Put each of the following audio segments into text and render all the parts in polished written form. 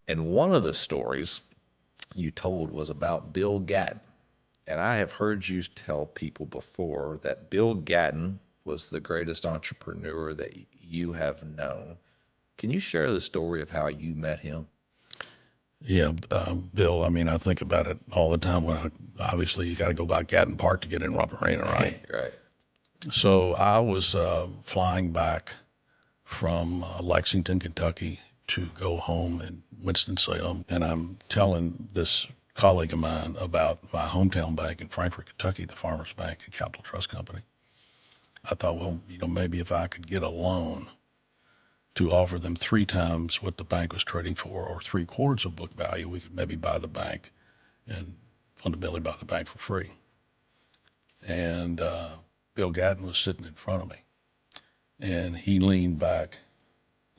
And one of the stories you told was about Bill Gatton. And I have heard you tell people before that Bill Gatton was the greatest entrepreneur that you have known. Can you share the story of how you met him? Yeah, Bill, I mean, I think about it all the time obviously you got to go by Gatton Park to get in Robert Arena, right? Right. So I was flying back from Lexington, Kentucky to go home in Winston-Salem. And I'm telling this colleague of mine about my hometown bank in Frankfort, Kentucky, the Farmers Bank and Capital Trust Company. I thought, well, maybe if I could get a loan to offer them 3 times what the bank was trading for or 3/4 of book value, we could maybe buy the bank and fundamentally buy the bank for free. And Bill Gatton was sitting in front of me and he leaned back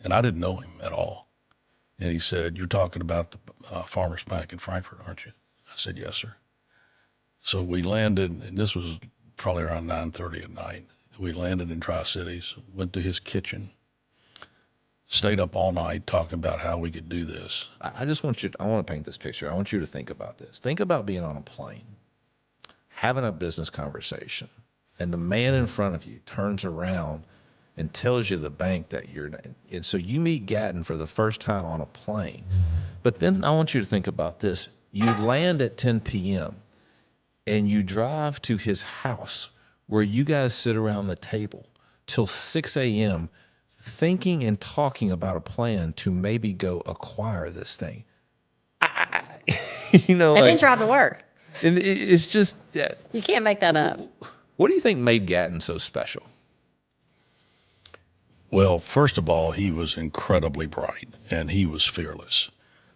and I didn't know him at all. And he said, "You're talking about the Farmers Bank in Frankfort, aren't you?" I said, "Yes, sir." So we landed, and this was probably around 9:30 at night. We landed in Tri-Cities, went to his kitchen, stayed up all night talking about how we could do this. I just want you, I want to paint this picture. I want you to think about this. Think about being on a plane, having a business conversation, and the man in front of you turns around and tells you the bank that you're in. And so you meet Gatton for the first time on a plane. But then I want you to think about this. You land at 10 p.m. and you drive to his house where you guys sit around the table till 6 a.m. thinking and talking about a plan to maybe go acquire this thing. You know, I didn't like, drive to work. and it's just, yeah. You can't make that up. What do you think made Gatton so special? Well, first of all, he was incredibly bright and he was fearless.